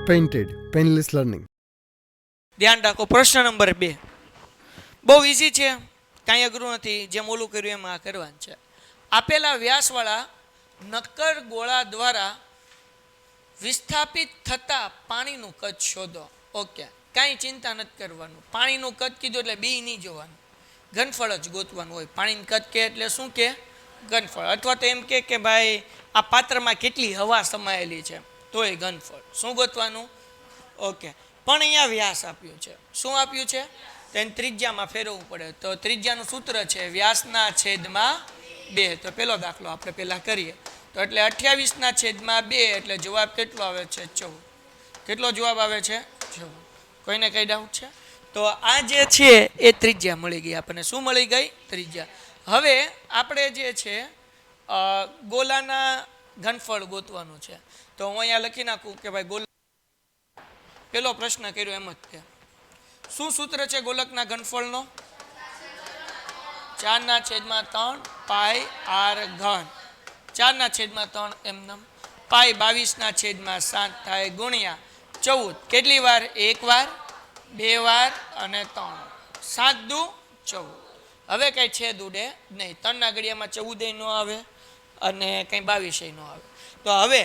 Painted, painless learning. ધ્યાન રાખો. પ્રશ્ન નંબર 2 બહુ ઈઝી છે, કાંઈ અઘરું નથી. જેમ ઓલું કર્યું એમ આ કરવાનું છે. આપેલા વ્યાસવાળા નક્કર ગોળા દ્વારા વિસ્થાપિત થતા પાણીનું કદ શોધો. ઓકે, કાંઈ ચિંતા નથી કરવાનું. પાણીનું કદ કીધું એટલે બી નહીં જોવાનું, ઘનફળ જ ગોતવાનું હોય. પાણીનું કદ કે એટલે શું કે ઘનફળ, અથવા તો એમ કે ભાઈ આ પાત્રમાં કેટલી હવા સમાયેલી છે તો એ ઘનફળ. શું ગોતવાનું? ઓકે, પણ અહીંયા વ્યાસ આપ્યું છે. શું આપ્યું છે? તેને ત્રિજ્યામાં ફેરવવું પડે. તો ત્રિજ્યાનું સૂત્ર છે વ્યાસના છેદમાં 2. તો પેલો દાખલો આપણે પહેલાં કરીએ. તો એટલે 28/2 એટલે જવાબ કેટલો આવે છે? 14. કેટલો જવાબ આવે છે? 14. કોઈને કઈ ડાઉટ છે? તો આ જે છે એ ત્રિજ્યા મળી ગઈ આપણને. શું મળી ગઈ? ત્રિજ્યા. હવે આપણે જે છે ગોલાના ઘનફળ ગોતવાનું છે. તો હું અહીંયા લખી નાખું કે ભાઈ ગોલા, પેલો પ્રશ્ન કર્યો એમ જ તે. શું સૂત્ર છે ગોલકના ઘનફળનો? 4/3 પાઈ આર ઘન. 4/3 એમનેમ. પાઈ 22/7 થાય ગુણ્યા 14. કેટલી વાર? 1 વાર, 2 વાર અને 3. 7 દુ 14. હવે કંઈ છેદ ઉડે નહીં. 3ના ઘડિયામાં 14 ન આવે અને કંઈ 22 ન આવે. તો હવે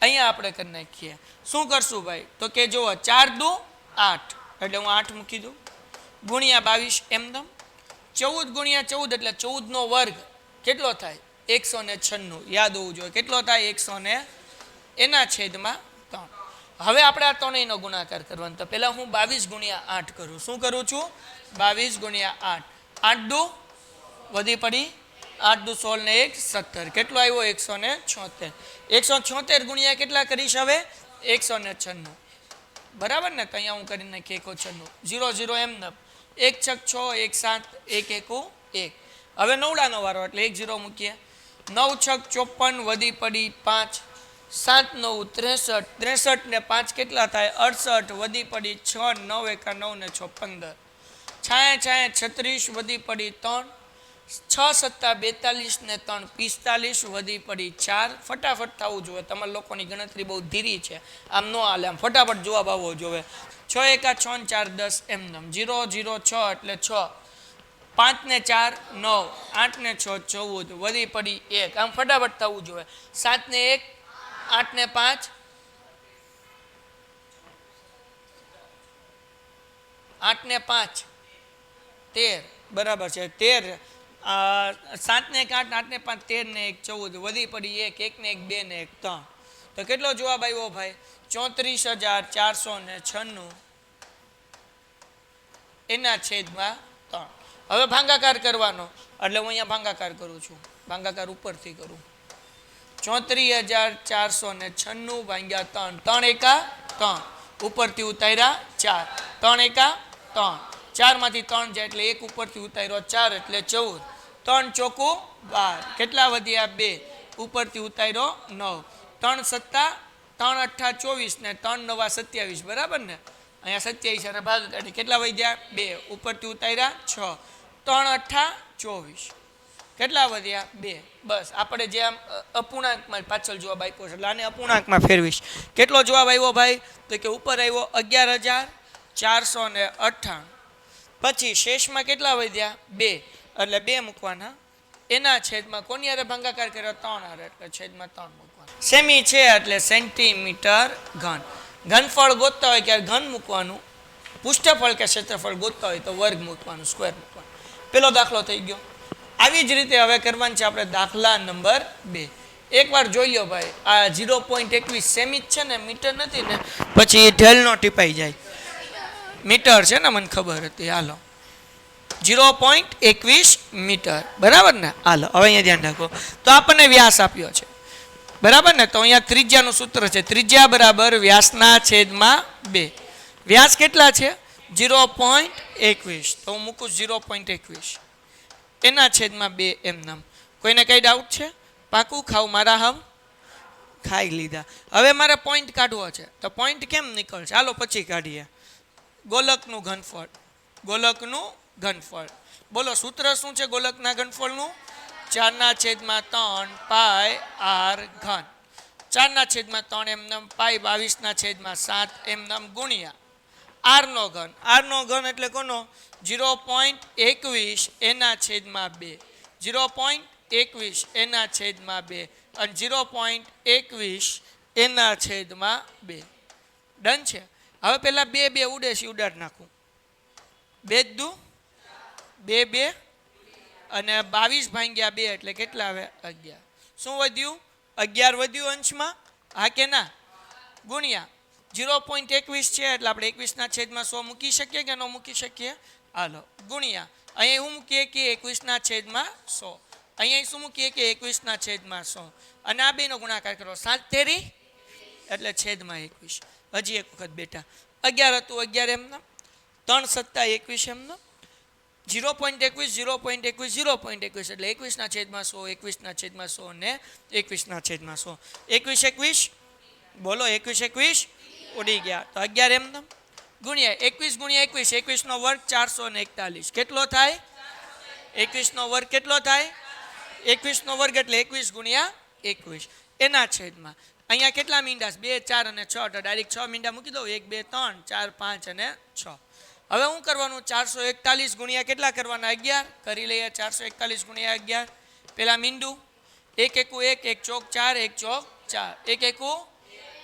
અહીંયા આપણે કરી નાખીએ. શું કરશું ભાઈ? તો કે જુઓ, 4 દુ 8 એટલે હું 8 મૂકી દઉં, ગુણ્યા 22 એમનેમ. 14 ગુણ્યા 14 એટલે 14નો વર્ગ કેટલો થાય? 196. યાદ હોવું જોઈએ. કેટલો થાય? 100 એના છેદમાં 3. હવે આપણે આ ત્રણેયનો ગુણાકાર કરવાનો. તો પહેલાં હું 22 ગુણ્યા 8 કરું. શું કરું છું? 22 ગુણ્યા 8. 8 દુ વધી પડી 8 દુ 16 ને 1 17. કેટલો આવ્યો? 176. 176 ગુણ્યા કેટલા કરીશ હવે? 196. બરાબર ને? તો અહીંયા હું કરી નાખી 196. 0 0 એમને. 1 6 6 1 7 1 1 1. હવે 9ડાનો વારો એટલે 1 0 મૂકીએ. 9 6 54 વધી પડી 5. 7 9 63. 63 ને 5 કેટલા થાય? 68. વધી પડી 6. 9 1 9 ને 6 15. 6 36 વધી પડી 3. 6 7 42 ને 3 45. વધી પડી 4. ફટાફટ થવું જોઈએ. તમારા લોકોની ગણતરી બહુ ધીરી છે, આમ ન હાલે. આમ ફટાફટ જવાબ આવવો જોઈએ. 6 1 6 4 10 એમનેમ. 0 0 6 એટલે 6. 5 ને 4 9. 8 ને 6 14. વધી પડી 1. આમ ફટાફટ થવું જોઈએ. 7 ને 1 8 ને 5 8 ને 5 13. બરાબર છે 13. 7 ને 1 8 8 ને 5 13 ને 1 14. વધી પડી 1. 1 ને 1 2 ને 1 3. તો કેટલો જવાબ આવ્યો ભાઈ? 34,496 એના છેદમાં 3. હવે ભાગાકાર કરવાનો એટલે હું અહીંયા ભાગાકાર કરું છું. ભાગાકાર ઉપરથી કરું. 34,496 ભાગ્યા 3. 3 એકા 3. ઉપરથી ઉતાર્યા 4. 3 એકા 3. 4 માંથી 3 જાય એટલે 1 ઉપરથી ઉતાર્યો 4 એટલે 14. 3 ચોકું 12. કેટલા વધ્યા? 2. ઉપરથી ઉતાર્યો 9. 3 સત્તા 3 અઠ્ઠા 24 ને 3 નવા 27. બરાબર ને? અહીંયા 27 અને ભાગ કાઢી કેટલા વધ્યા? 2. ઉપરથી ઉતાર્યા 6. 3 અઠ્ઠા 24. કેટલા વધ્યા? 2. બસ આપણે જે આમ અપૂર્ણાંકમાં પાછળ જવાબ આપ્યો છે એટલે આને અપૂર્ણાંકમાં ફેરવીશ. કેટલો જવાબ આવ્યો ભાઈ? તો કે ઉપર આવ્યો 11,498. પછી શેષમાં કેટલા વધ્યા? 2 એટલે 2 મૂકવાના. એના છેદમાં કોની હારે ભાગાકાર કર્યો? 3 હારે એટલે છેદમાં 3 મૂકવાના. સેમી છે એટલે સેન્ટીમીટર ઘન. ઘનફળ ગોતતા હોય ત્યારે ઘન મૂકવાનું, પૃષ્ઠફળ કે ક્ષેત્રફળ ગોતતા હોય તો વર્ગ મૂકવાનું, સ્ક્વેર મૂકવાનું. પેલો દાખલો થઈ ગયો. આવી જ રીતે હવે કરવાનું છે આપણે દાખલા નંબર 2. એકવાર જોઈ લો ભાઈ, આ 0.21 સેમી જ છે ને, મીટર નથી ને, પછી ઢેલનો ટીપાઈ જાય. મીટર છે ને, મને ખબર હતી. હાલો 0.21 મીટર. બરાબર ને? હાલો હવે અહીંયા ધ્યાન રાખો. તો આપણને વ્યાસ આપ્યો છે. બરાબર ને? તો અહીંયા ત્રિજ્યાનું સૂત્ર છે. ત્રિજ્યા બરાબર વ્યાસના છેદમાં 2. વ્યાસ કેટલા છે? 0.21. તો હું મૂકું 0.21 એના છેદમાં 2 એમનેમ. કોઈને કઈ ડાઉટ છે? પાકું ખાવ મારા હમ ખાઈ લીધા. હવે મારે પોઈન્ટ કાઢવો છે. તો પોઈન્ટ કેમ નીકળશે? ચાલો પછી કાઢીએ. ગોલકનું ઘનફળ. ગોલકનું ઘનફળ. બોલો સૂત્ર શું છે ગોલકના ઘનફળનું? 4/3 પાઈ આર ઘન. 4/3 એમનેમ પાઈ 22/7 એમનેમ ગુણ્યા આરનો ઘન. આરનો ઘન એટલે કોનો? 0.21 એના છેદમાં 2. 0.21 એના છેદમાં 2 અને 0.21 એના છેદમાં 2. ડન છે. હવે પેલા બે બે ઉડે છે, ઉડાડ નાખું. 2 દુ 2 2 અને 22/2 એટલે કેટલા આવે? 11. શું વધ્યું? 11 વધ્યું અંશમાં, હા કે ના? ગુણ્યા 0.21 છે એટલે આપણે 21/100 મૂકી શકીએ કે ન મૂકી શકીએ? હાલો ગુણ્યા અહીંયા શું મૂકીએ કે 21/100. અહીંયા શું મૂકીએ કે 21/100 અને આ બેનો ગુણાકાર કરો. 7 તેરી એટલે છેદમાં 21. હજી એક વખત બેટા 11 હતું 11 એમનો, 3 સત્તા 21 એમનો, 0.21 0.21 0.21 એટલે 21/100 21/100 ને 21/100. 21 બોલો 21 ઉડી ગયા તો 11 એમનો ગુણ્યા 21 × 21 21 નો વર્ગ 441. કેટલો થાય? 21 નો વર્ગ કેટલો થાય? 21 નો વર્ગ એટલે 21 × 21 એના છેદમાં અહીંયા કેટલા મીંડા? 2 4 અને 6 તો ડાયરેક્ટ 6 મીંડા મૂકી દો. 1 2 3 4 5 અને 6. હવે શું કરવાનું? 441 ગુણ્યા કેટલા કરવાના? 11 કરી લઈએ. 441 ગુણ્યા 11 પેલા મીંડું 1 એકુ 1 1 ચોક 4 1 ચોક 4 1 એકુ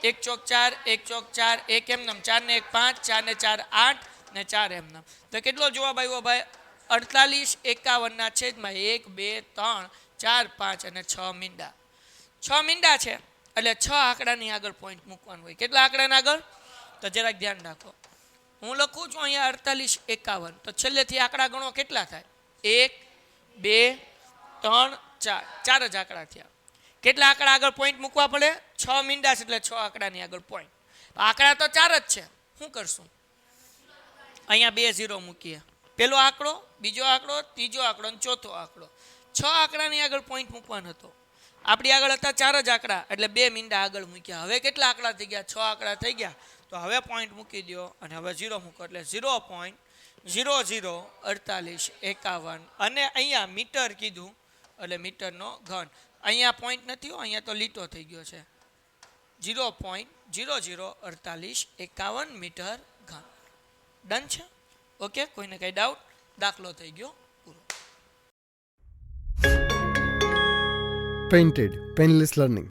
1 ચોક 4 1 ચોક 4 1 એમનેમ 4 ને 1 5 4 ને 4 8 ને 4 એમનેમ. તો કેટલો જવાબ આવ્યો ભાઈ? 48 51 છેદમાં 1 2 3 4 5 અને 6 મીંડા. 6 મીંડા છે એટલે 6 આંકડાની આગળ પોઈન્ટ મૂકવાનું હોય. કેટલા આંકડાના આગળ? તો જરાક ધ્યાન રાખો. હું લખું છું અહીંયા 48 51 તો છેલ્લેથી આંકડા ગણો કેટલા થાય? 1 2 3 4 4 જ આંકડા થયા. કેટલા આંકડા આગળ પોઈન્ટ મૂકવા પડે? 6 મીંડા છે એટલે 6 આંકડાની આગળ પોઈન્ટ. આંકડા તો 4 જ છે. શું કરશું? અહીંયા 2 0 મૂકીએ. પેલો આંકડો, બીજો આંકડો, ત્રીજો આંકડો અને ચોથો આંકડો. 6 આંકડાની આગળ પોઈન્ટ મૂકવાનો હતો. આપણી આગળ હતા 4 જ આંકડા એટલે 2 મીંડા આગળ મૂક્યા. હવે કેટલા આંકડા થઈ ગયા? 6 આંકડા થઈ ગયા. તો હવે પોઈન્ટ મૂકી દો અને હવે 0 મૂકો એટલે 0.0048 51 અને અહીંયા મીટર કીધું એટલે મીટરનો ઘન. અહીંયા પોઈન્ટ નથી, અહીંયા તો લીટો થઈ ગયો છે. 0.0048 51 મીટર ઘન. ડન છે? ઓકે, કોઈને કંઈ ડાઉટ? દાખલો થઈ ગયો પૂરો. Painted Painless Learning.